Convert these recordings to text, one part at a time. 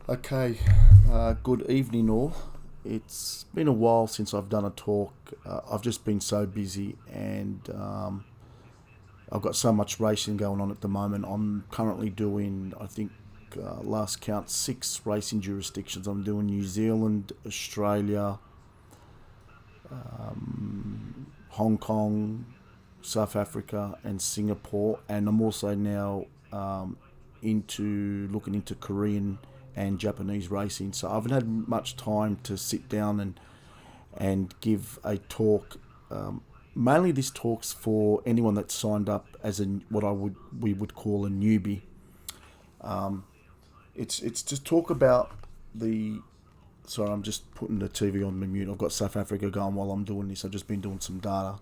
Okay, good evening all. It's been a while since I've done a talk. I've just been so busy and I've got so much racing going on at the moment. I'm currently doing, I think, last count, 6 racing jurisdictions. I'm doing New Zealand, Australia, Hong Kong, South Africa, and Singapore. And I'm also now into looking into Korean and Japanese racing. So I haven't had much time to sit down and give a talk. Mainly, this talk's for anyone that's signed up as a what I would we would call a newbie. It's to talk about the. Sorry, I'm just putting the TV on my mute. I've got South Africa going while I'm doing this. I've just been doing some data.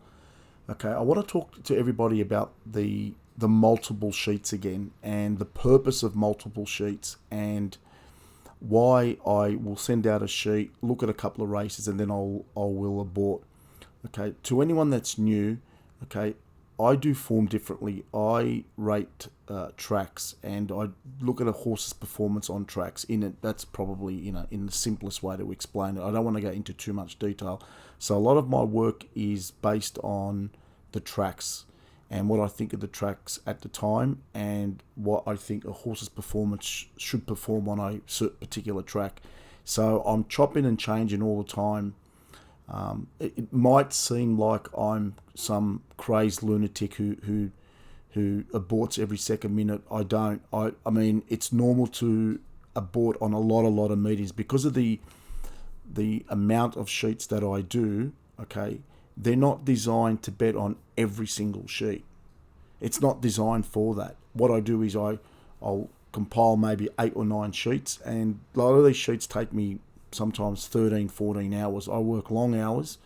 Okay, I want to talk to everybody about the multiple sheets again and the purpose of multiple sheets and why I will send out a sheet, look at a couple of races, and then I will abort. Okay, to anyone that's new, okay, I do form differently. I rate tracks and I look at a horse's performance on tracks. In it, that's probably in the simplest way to explain it. I don't want to go into too much detail. So a lot of my work is based on the tracks and what I think of the tracks at the time and what I think a horse's performance should perform on a certain particular track. So I'm chopping and changing all the time. It might seem like I'm some crazed lunatic who aborts every second minute. I don't. I mean, it's normal to abort on a lot of meetings because of the amount of sheets that I do. Okay, they're not designed to bet on every single sheet. It's not designed for that. What I do is I'll compile maybe 8 or 9 sheets, and a lot of these sheets take me sometimes 13, 14 hours. I work long hours.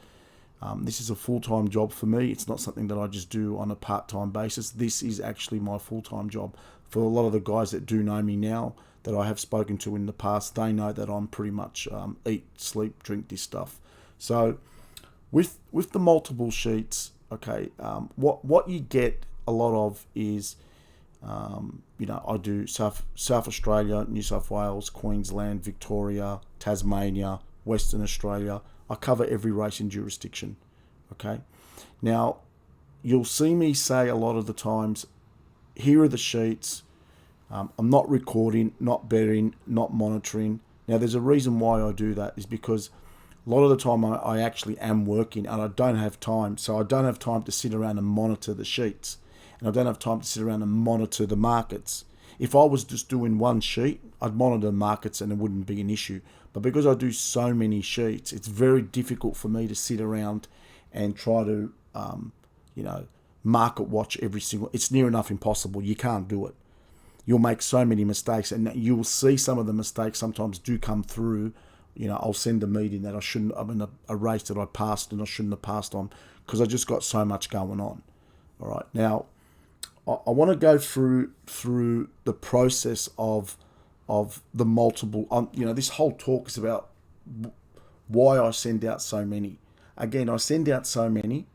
This is a full-time job for me. It's not something that I just do on a part-time basis. This is actually my full-time job. For a lot of the guys that do know me now, that I have spoken to in the past, they know that I'm pretty much eat, sleep, drink this stuff. So with the multiple sheets, okay, what you get a lot of is I do South Australia, New South Wales, Queensland, Victoria, Tasmania, Western Australia. I cover every racing jurisdiction. Okay. Now, you'll see me say a lot of the times, here are the sheets. I'm not recording, not betting, not monitoring. Now, there's a reason why I do that is because a lot of the time I actually am working and I don't have time. So I don't have time to sit around and monitor the sheets. And I don't have time to sit around and monitor the markets. If I was just doing one sheet, I'd monitor the markets and it wouldn't be an issue. But because I do so many sheets, it's very difficult for me to sit around and try to, market watch every single. It's near enough impossible. You can't do it. You'll make so many mistakes, and you'll see some of the mistakes sometimes do come through. I'll send a meeting that I shouldn't. I mean, a race that I passed and I shouldn't have passed on because I just got so much going on. All right, now I want to go through the process of the multiple. This whole talk is about why I send out so many. Again, I send out so many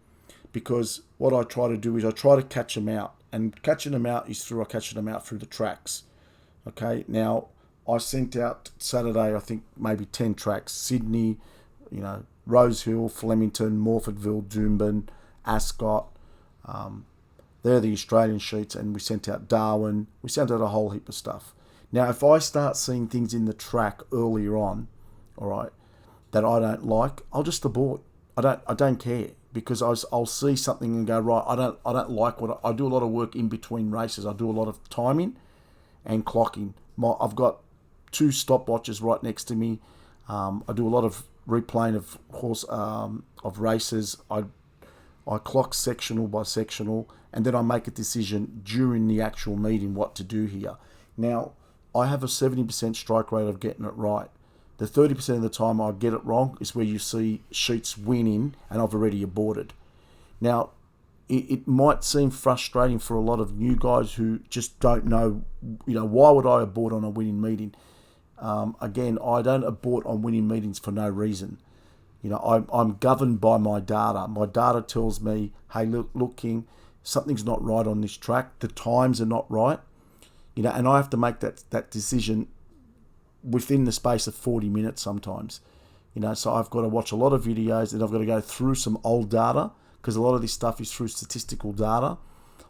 because what I try to do is I try to catch them out, and catching them out is through catching them out through the tracks. Okay, now I sent out Saturday, I think maybe 10 tracks: Sydney, Rosehill, Flemington, Morfordville, Doomben, Ascot. They're the Australian sheets, and we sent out Darwin. We sent out a whole heap of stuff. Now, if I start seeing things in the track earlier on, all right, that I don't like, I'll just abort. I don't care because I'll see something and go, right. I don't like what I do. A lot of work in between races. I do a lot of timing and clocking. I've got 2 stopwatches right next to me. I do a lot of replaying of races. I clock sectional by sectional, and then I make a decision during the actual meeting what to do here. Now, I have a 70% strike rate of getting it right. The 30% of the time I get it wrong is where you see sheets winning and I've already aborted. Now, it might seem frustrating for a lot of new guys who just don't know, why would I abort on a winning meeting? Again, I don't abort on winning meetings for no reason. I'm governed by my data. My data tells me, hey, look, King, something's not right on this track. The times are not right. And I have to make that decision within the space of 40 minutes sometimes. So I've got to watch a lot of videos, and I've got to go through some old data, because a lot of this stuff is through statistical data,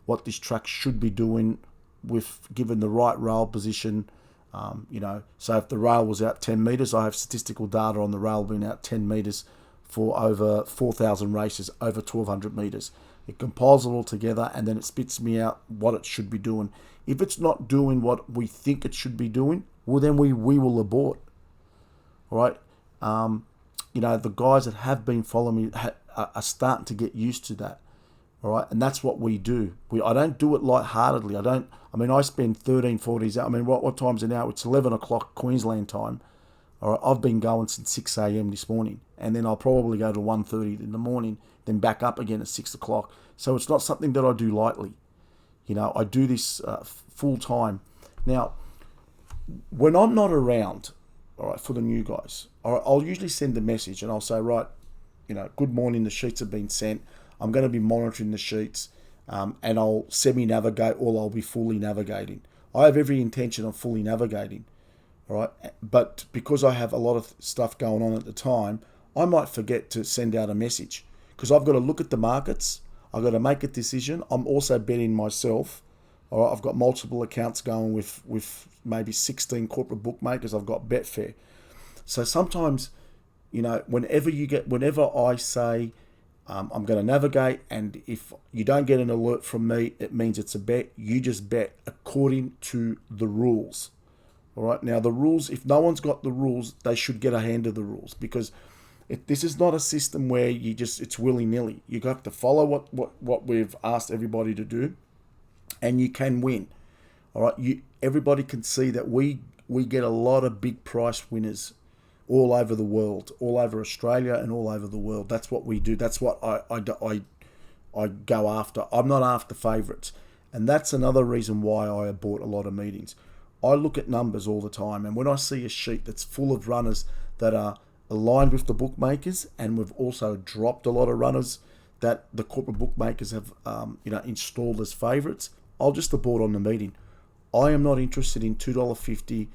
what this track should be doing with given the right rail position. So if the rail was out 10 metres, I have statistical data on the rail being out 10 metres for over 4,000 races, over 1,200 metres. It compiles it all together, and then it spits me out what it should be doing. If it's not doing what we think it should be doing, well, then we will abort. All right? The guys that have been following me are starting to get used to that. All right, and that's what we do. I don't do it lightheartedly. I spend 13, 14 hours. What time is it now? It's 11 o'clock Queensland time. All right, I've been going since 6 a.m. this morning, and then I'll probably go to 1:30 in the morning, then back up again at 6 o'clock. So it's not something that I do lightly. I do this full time. Now, when I'm not around, all right, for the new guys, all right, I'll usually send a message, and I'll say, right, good morning, the sheets have been sent. I'm going to be monitoring the sheets, and I'll semi-navigate, or I'll be fully navigating. I have every intention of fully navigating, all right? But because I have a lot of stuff going on at the time, I might forget to send out a message, because I've got to look at the markets. I've got to make a decision. I'm also betting myself. All right, I've got multiple accounts going with maybe 16 corporate bookmakers. I've got Betfair. So sometimes, whenever I say, I'm going to navigate, and if you don't get an alert from me, it means it's a bet. You just bet according to the rules. All right. Now, the rules, if no one's got the rules, they should get a hand of the rules, because this is not a system where it's willy-nilly. You have to follow what we've asked everybody to do, and you can win. All right. Everybody can see that we get a lot of big price winners all over the world, all over Australia and all over the world. That's what we do. That's what I go after. I'm not after favourites. And that's another reason why I abort a lot of meetings. I look at numbers all the time, and when I see a sheet that's full of runners that are aligned with the bookmakers, and we've also dropped a lot of runners that the corporate bookmakers have installed as favourites, I'll just abort on the meeting. I am not interested in $2.50,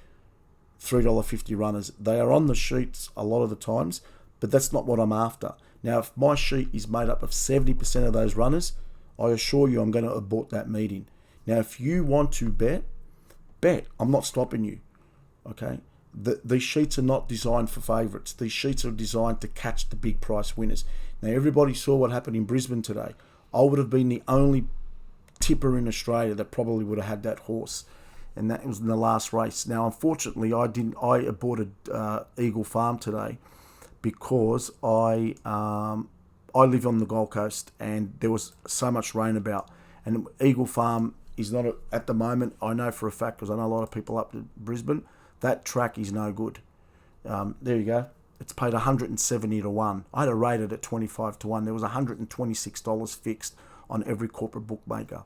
$3.50 runners. They are on the sheets a lot of the times, but that's not what I'm after. Now, if my sheet is made up of 70% of those runners, I assure you I'm going to abort that meeting. Now, if you want to bet. I'm not stopping you. Okay? These sheets are not designed for favourites. These sheets are designed to catch the big price winners. Now, everybody saw what happened in Brisbane today. I would have been the only tipper in Australia that probably would have had that horse, and that was in the last race. Now, unfortunately, I aborted Eagle Farm today because I live on the Gold Coast, and there was so much rain about. And Eagle Farm is not at the moment. I know for a fact, because I know a lot of people up to Brisbane. That track is no good. There you go. It's paid 170 to 1. I had a rated at 25 to 1. There was $126 fixed on every corporate bookmaker.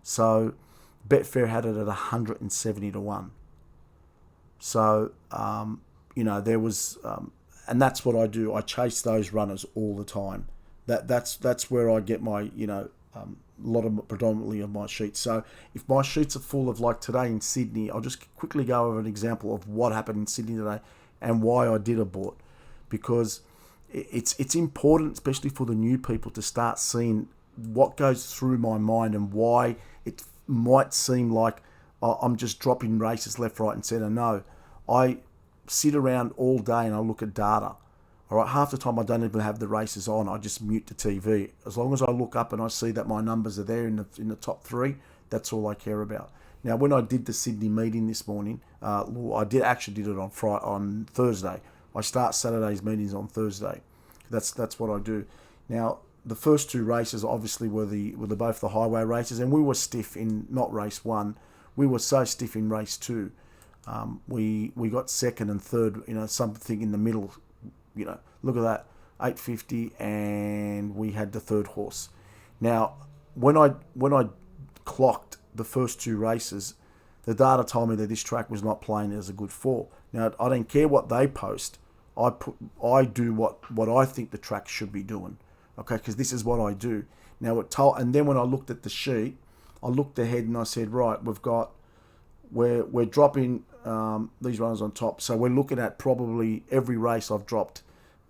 So Betfair had it at 170 to 1. So, there was, and that's what I do. I chase those runners all the time. That's where I get my, predominantly of my sheets. So if my sheets are full of, like today in Sydney, I'll just quickly go over an example of what happened in Sydney today and why I did abort. Because it's important, especially for the new people, to start seeing what goes through my mind and why it might seem like I'm just dropping races left, right and centre. No, I sit around all day and I look at data. All right, half the time I don't even have the races on. I just mute the TV. As long as I look up and I see that my numbers are there in the top three, that's all I care about. Now, when I did the Sydney meeting this morning, I did it on Thursday. I start Saturday's meetings on Thursday. That's what I do. Now, the first two races obviously were both the highway races, and we were stiff in not race one. We were so stiff in race two. We got second and third. Something in the middle. Look at that, 850, and we had the third horse. Now, when I clocked the first two races, the data told me that this track was not playing as a good four. Now, I don't care what they post. I do what I think the track should be doing, okay? Because this is what I do. Now, and then when I looked at the sheet, I looked ahead and I said, right, we've got we're dropping these runners on top. So we're looking at probably every race I've dropped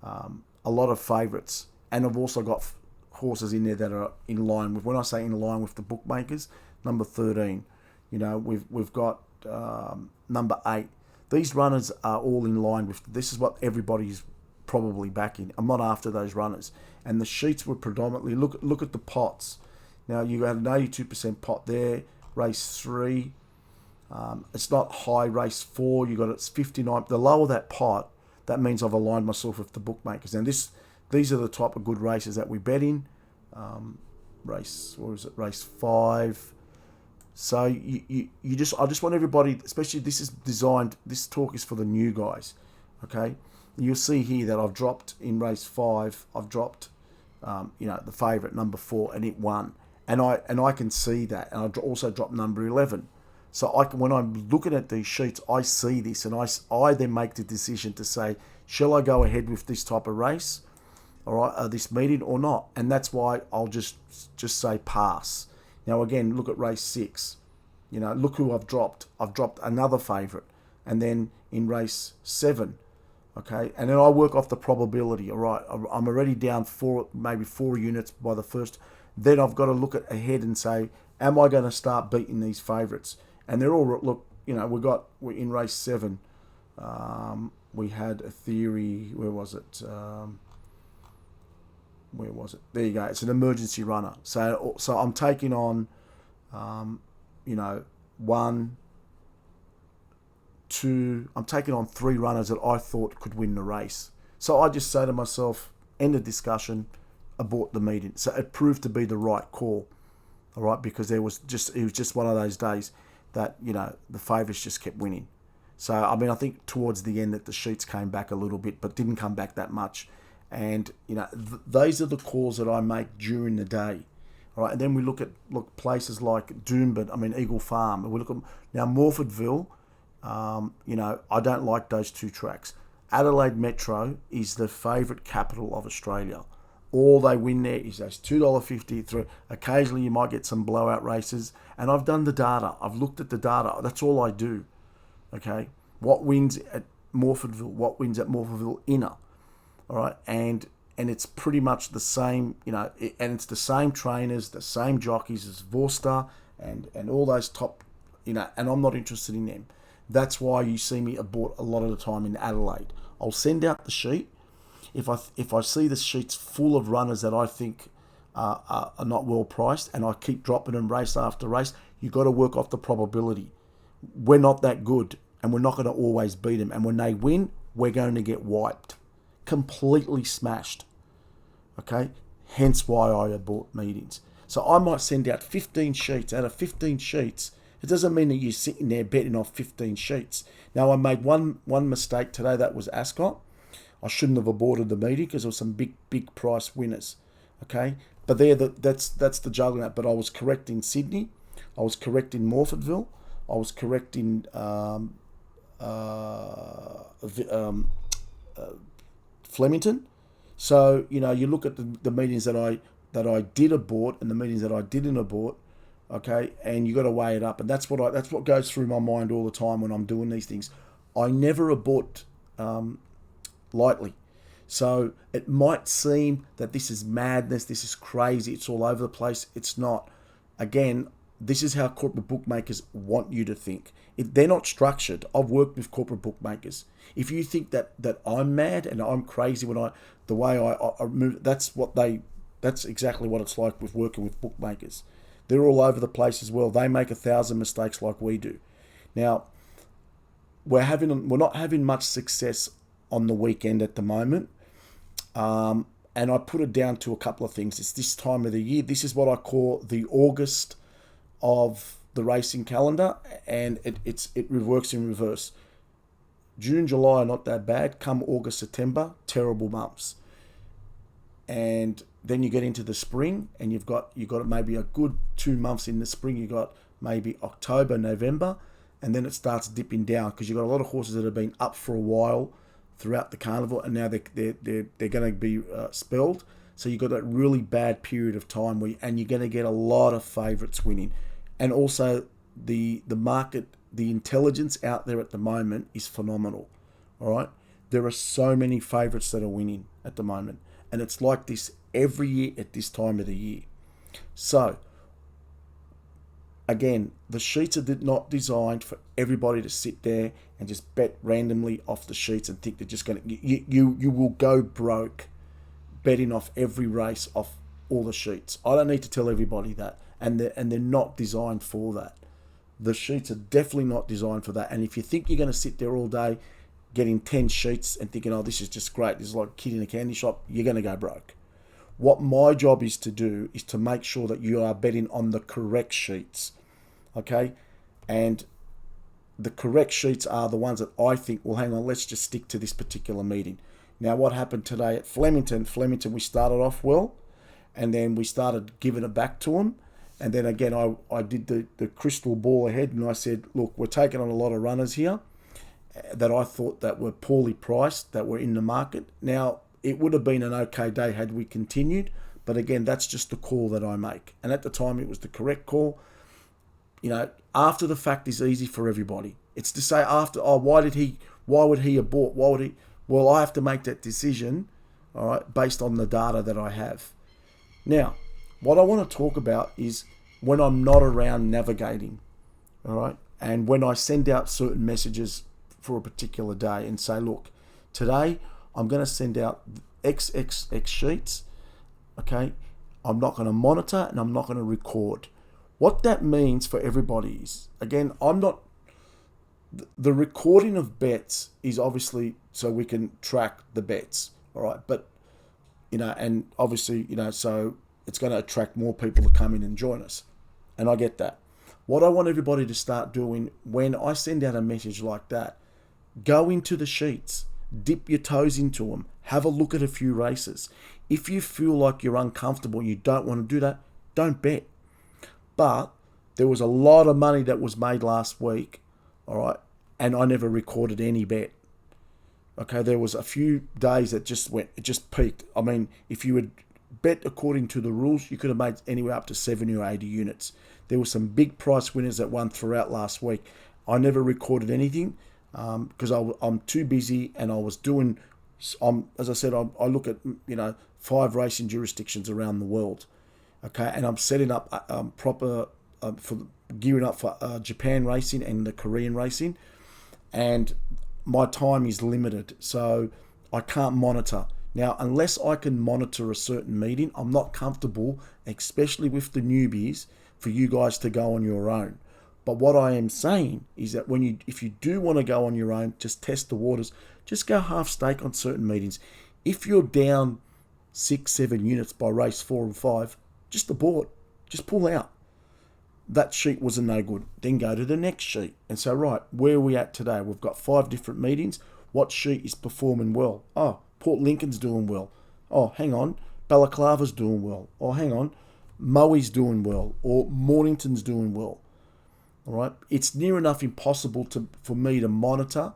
a lot of favourites, and I've also got horses in there that are in line with. When I say in line with the bookmakers, number 13. You know, we've got number 8. These runners are all in line with. This is what everybody's probably backing. I'm not after those runners. And the sheets were predominantly look at the pots. Now you had an 82% pot there. Race 3. It's not high. Race 4. You got it's 59. The lower that pot, that means I've aligned myself with the bookmakers. And these are the type of good races that we bet in. Race 5. So I just want everybody, especially this talk is for the new guys, okay? You'll see here that I've dropped in race 5, I've dropped, the favourite number 4, and it won, and I can see that, and I also dropped number 11. So when I'm looking at these sheets, I see this, and I then make the decision to say, shall I go ahead with this type of race, all right, this meeting or not? And that's why I'll just say pass. Now again, look at race 6. You know, look who I've dropped. I've dropped another favourite. And then in race 7, okay? And then I work off the probability, all right? I'm already down maybe 4 units by the first. Then I've got to look ahead and say, am I going to start beating these favourites? And they're all, look, you know, we're in race 7. We had a theory, where was it? Where was it? There you go. It's an emergency runner. So I'm taking on, 1, 2. I'm taking on 3 runners that I thought could win the race. So I just say to myself, end of discussion, abort the meeting. So it proved to be the right call, all right, because it was just one of those days that the favourites just kept winning. So I mean, I think towards the end that the sheets came back a little bit, but didn't come back that much. And those are the calls that I make during the day, all right. And then we look places like Doomben, Eagle Farm, and we look at now Morfordville. I don't like those 2 tracks. Adelaide Metro is the favourite capital of Australia. All they win there is those $2.50 through. Occasionally you might get some blowout races, and I've done the data. I've looked at the data. That's all I do. Okay, what wins at Morfordville? What wins at Morfordville Inner? All right, and it's pretty much the same, and it's the same trainers, the same jockeys as Vorster and all those top, and I'm not interested in them. That's why you see me abort a lot of the time in Adelaide. I'll send out the sheet. If I see the sheet's full of runners that I think are not well priced, and I keep dropping them race after race, you've got to work off the probability. We're not that good, and we're not going to always beat them. And when they win, we're going to get wiped. Completely smashed, okay? Hence why I abort meetings. So I might send out 15 sheets. Out of 15 sheets, it doesn't mean that you're sitting there betting off 15 sheets. Now, I made one mistake today. That was Ascot. I shouldn't have aborted the meeting because there were some big price winners, okay? But that's the juggling. But I was correct in Sydney. I was correct in Morfordville. I was correct in Flemington. So you look at the meetings that I did abort and the meetings that I didn't abort, okay, and you got to weigh it up, and that's what goes through my mind all the time when I'm doing these things. I never abort lightly. So it might seem that this is madness, this is crazy, it's all over the place. It's not. Again, this is how corporate bookmakers want you to think. They're not structured. I've worked with corporate bookmakers. If you think that I'm mad and I'm crazy the way I move, that's exactly what it's like with working with bookmakers. They're all over the place as well. They make 1,000 mistakes like we do. Now, we're not having much success on the weekend at the moment. And I put it down to a couple of things. It's this time of the year. This is what I call the August of the racing calendar, and it works in reverse. June, July are not that bad. Come August, September, terrible months. And then you get into the spring, and you've got maybe a good 2 months in the spring. You've got maybe October, November, and then it starts dipping down because you've got a lot of horses that have been up for a while throughout the carnival, and now they're going to be spelled. So you've got that really bad period of time and you're going to get a lot of favourites winning. And also the market the intelligence out there at the moment is phenomenal. All right, there are so many favourites that are winning at the moment, and it's like this every year at this time of the year. So again, the sheets are not designed for everybody to sit there and just bet randomly off the sheets and think they're just going to... You will go broke betting off every race off all the sheets. I don't need to tell everybody that. And they're not designed for that. The sheets are definitely not designed for that. And if you think you're going to sit there all day getting 10 sheets and thinking, oh, this is just great, this is like a kid in a candy shop, you're going to go broke. What my job is to do is to make sure that you are betting on the correct sheets. Okay? And the correct sheets are the ones that I think, well, hang on, let's just stick to this particular meeting. Now, what happened today at Flemington, we started off well, and then we started giving it back to them. And then again, I did the crystal ball ahead, and I said, look, we're taking on a lot of runners here that I thought that were poorly priced, that were in the market. Now, it would have been an okay day had we continued, but again, that's just the call that I make. And at the time, it was the correct call. You know, after the fact is easy for everybody. It's to say after, oh, why would he have bought? Why would he? Well, I have to make that decision, all right, based on the data that I have. Now, what I want to talk about is when I'm not around navigating, all right, and when I send out certain messages for a particular day and say, look, today I'm going to send out XXX sheets, okay? I'm not going to monitor and I'm not going to record. What that means for everybody is, again, the recording of bets is obviously so we can track the bets, all right? But, you know, and obviously, you know, so it's going to attract more people to come in and join us. And I get that. What I want everybody to start doing when I send out a message like that, go into the sheets, dip your toes into them, have a look at a few races. If you feel like you're uncomfortable and you don't want to do that, don't bet. But there was a lot of money that was made last week, all right, and I never recorded any bet. Okay, there was a few days that it just peaked. I mean, if you had bet according to the rules, you could have made anywhere up to 70 or 80 units. There were some big price winners that won throughout last week. I never recorded anything because I'm too busy, and I was doing, as I said, I look at, you know, 5 racing jurisdictions around the world. Okay, and I'm setting up proper for gearing up for Japan racing and the Korean racing, and my time is limited, so I can't monitor. Now, unless I can monitor a certain meeting, I'm not comfortable, especially with the newbies, for you guys to go on your own. But what I am saying is that if you do want to go on your own, just test the waters. Just go half stake on certain meetings. If you're down 6-7 units by race 4 and 5, just abort. Just pull out. That sheet was a no good. Then go to the next sheet and say, right, where are we at today? We've got 5 different meetings. What sheet is performing well? Oh, Port Lincoln's doing well. Oh, hang on, Balaclava's doing well. Oh, hang on, Mowie's doing well. Or Mornington's doing well. All right, it's near enough impossible for me to monitor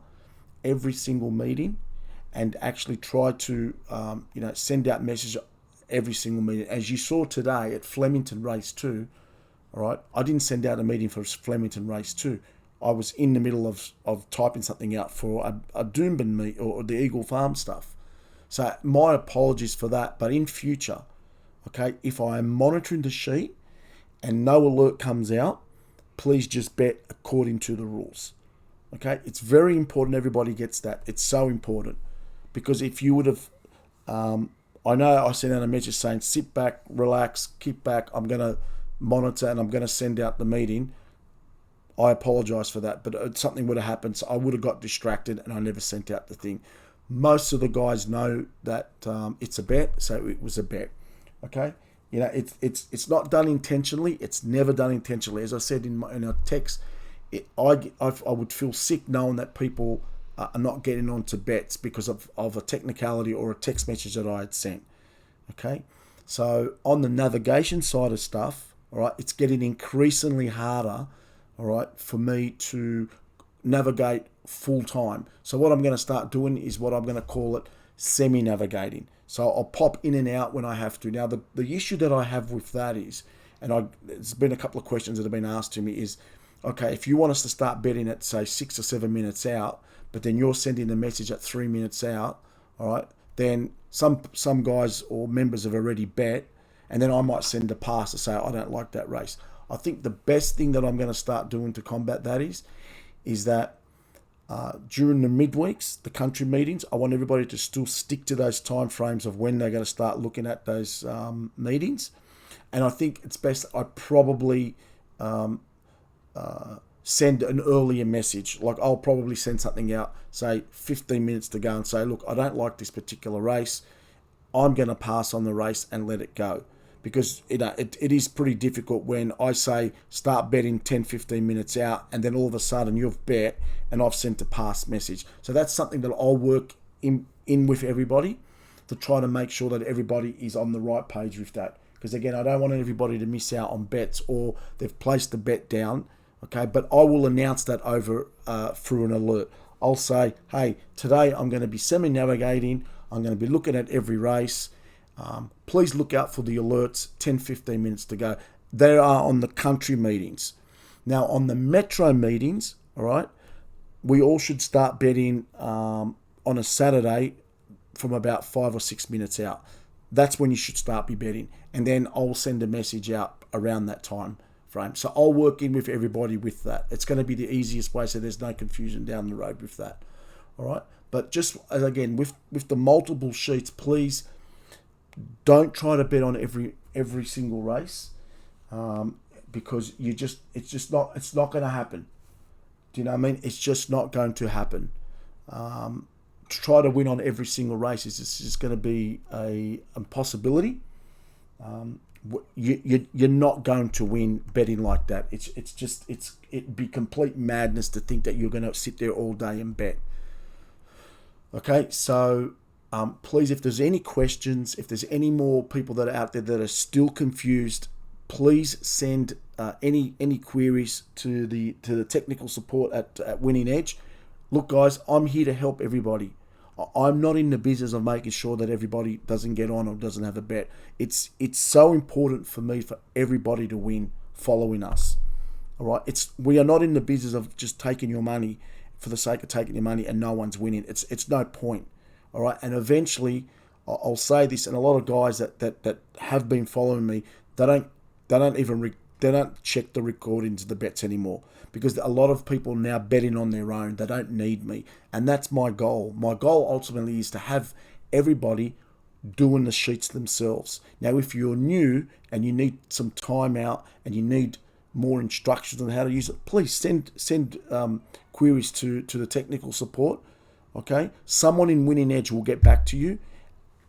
every single meeting and actually try to send out messages every single meeting. As you saw today at Flemington Race 2, all right, I didn't send out a meeting for Flemington Race 2. I was in the middle of typing something out for a Doomben meet or the Eagle Farm stuff. So my apologies for that. But in future, okay, if I am monitoring the sheet and no alert comes out, please just bet according to the rules. Okay, it's very important everybody gets that. It's so important. Because if you would have, I know I sent out a message saying, sit back, relax, kick back, I'm going to monitor and I'm going to send out the meeting. I apologise for that, but something would have happened, so I would have got distracted and I never sent out the thing. Most of the guys know that it's a bet, so it was a bet. Okay, you know, it's not done intentionally. It's never done intentionally. As I said in a text, I would feel sick knowing that people are not getting onto bets because of a technicality or a text message that I had sent. Okay, so on the navigation side of stuff, all right, it's getting increasingly harder, all right, for me to navigate full time. So what I'm going to start doing is what I'm going to call it semi-navigating. So I'll pop in and out when I have to. Now, the issue that I have with that is, and there's been a couple of questions that have been asked to me, is Okay, if you want us to start betting at, say, 6 or 7 minutes out, but then you're sending a message at 3 minutes out, all right, then some guys or members have already bet, and then I might send a pass to say, I don't like that race. I think the best thing that I'm going to start doing to combat that is that during the midweeks, the country meetings, I want everybody to still stick to those time frames of when they're going to start looking at those meetings. And I think it's best I probably send an earlier message. Like I'll probably send something out, say 15 minutes to go, and say, look, I don't like this particular race. I'm going to pass on the race and let it go. Because it is pretty difficult when I say start betting 10, 15 minutes out, and then all of a sudden you've bet and I've sent a pass message. So that's something that I'll work in with everybody to try to make sure that everybody is on the right page with that. Because again, I don't want everybody to miss out on bets or they've placed the bet down. Okay, but I will announce that over through an alert. I'll say, hey, today I'm going to be semi-navigating. I'm going to be looking at every race. Please look out for the alerts, 10, 15 minutes to go. They are on the country meetings. Now, on the metro meetings, all right, we all should start betting on a Saturday from about 5 or 6 minutes out. That's when you should start be betting. And then I'll send a message out around that time frame. So I'll work in with everybody with that. It's going to be the easiest way so there's no confusion down the road with that. All right. But just, again, with the multiple sheets, please don't try to bet on every single race because it's not going to happen. Do you know what I mean? It's just not going to happen. To try to win on every single race is just going to be a impossibility. You're not going to win betting like that. It'd be complete madness to think that you're going to sit there all day and bet. Okay, so please, if there's any questions, if there's any more people that are out there that are still confused, please send any queries to the technical support at Winning Edge. Look, guys, I'm here to help everybody. I'm not in the business of making sure that everybody doesn't get on or doesn't have a bet. It's so important for me for everybody to win following us. All right, we are not in the business of just taking your money for the sake of taking your money and no one's winning. It's no point. All right, and eventually, I'll say this, and a lot of guys that have been following me, they don't check the recordings of the bets anymore because a lot of people now betting on their own. They don't need me, and that's my goal. My goal ultimately is to have everybody doing the sheets themselves. Now, if you're new and you need some time out and you need more instructions on how to use it, please send queries to the technical support. Okay, someone in Winning Edge will get back to you,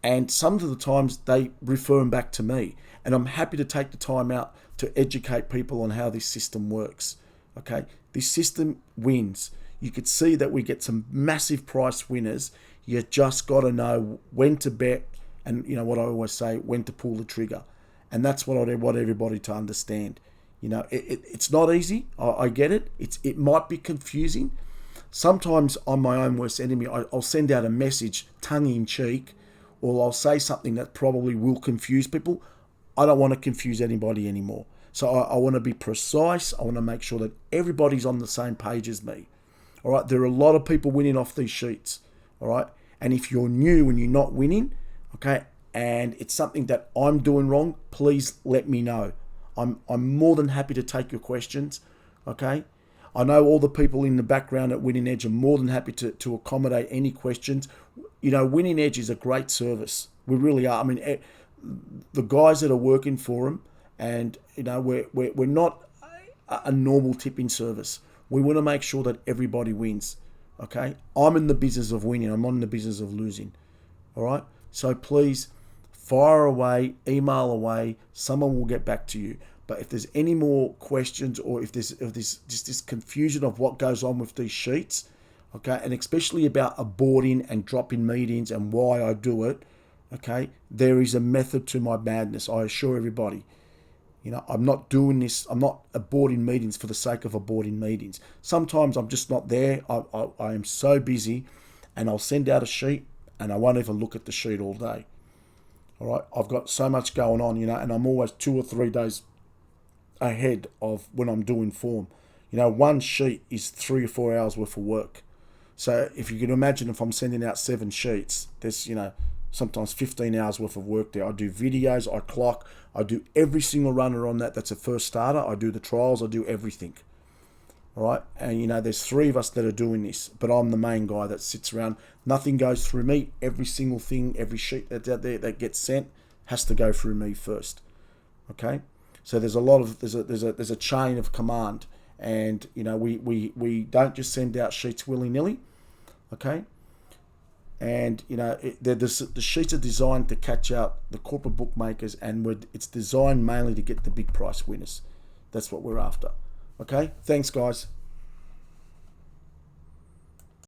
and some of the times they refer them back to me, and I'm happy to take the time out to educate people on how this system works. Okay, this system wins. You could see that we get some massive price winners. You just got to know when to bet, and you know what I always say, when to pull the trigger, and that's what I want everybody to understand. You know, it's not easy. I get it. It might be confusing. Sometimes I'm my own worst enemy. I'll send out a message tongue-in-cheek, or I'll say something that probably will confuse people. I don't want to confuse anybody anymore. So I want to be precise. I want to make sure that everybody's on the same page as me. All right, there are a lot of people winning off these sheets. All right, and if you're new and you're not winning, okay, and it's something that I'm doing wrong, please let me know. I'm more than happy to take your questions. Okay. I know all the people in the background at Winning Edge are more than happy to accommodate any questions. You know, Winning Edge is a great service. We really are. I mean, the guys that are working for them, and you know, we're not a normal tipping service. We want to make sure that everybody wins. Okay, I'm in the business of winning. I'm not in the business of losing. All right. So please fire away, email away. Someone will get back to you. But if there's any more questions, or if there's just this confusion of what goes on with these sheets, okay, and especially about aborting and dropping meetings and why I do it, okay, there is a method to my madness. I assure everybody. You know, I'm not doing this. I'm not aborting meetings for the sake of aborting meetings. Sometimes I'm just not there. I am so busy, and I'll send out a sheet, and I won't even look at the sheet all day. All right, I've got so much going on, you know, and I'm always 2 or 3 days ahead of when I'm doing form. You know, one sheet is 3 or 4 hours worth of work. So if you can imagine, if I'm sending out 7 sheets, there's, you know, sometimes 15 hours worth of work there. I do videos, I clock, I do every single runner on that. That's a first starter. I do the trials, I do everything. All right, and you know, there's 3 of us that are doing this, but I'm the main guy that sits around. Nothing goes through me. Every single thing, every sheet that's out there that gets sent has to go through me first. Okay, so there's a lot of there's a chain of command, and you know, we don't just send out sheets willy nilly. Okay, and you know, the sheets are designed to catch out the corporate bookmakers, and it's designed mainly to get the big price winners. That's what we're after. Okay, thanks guys.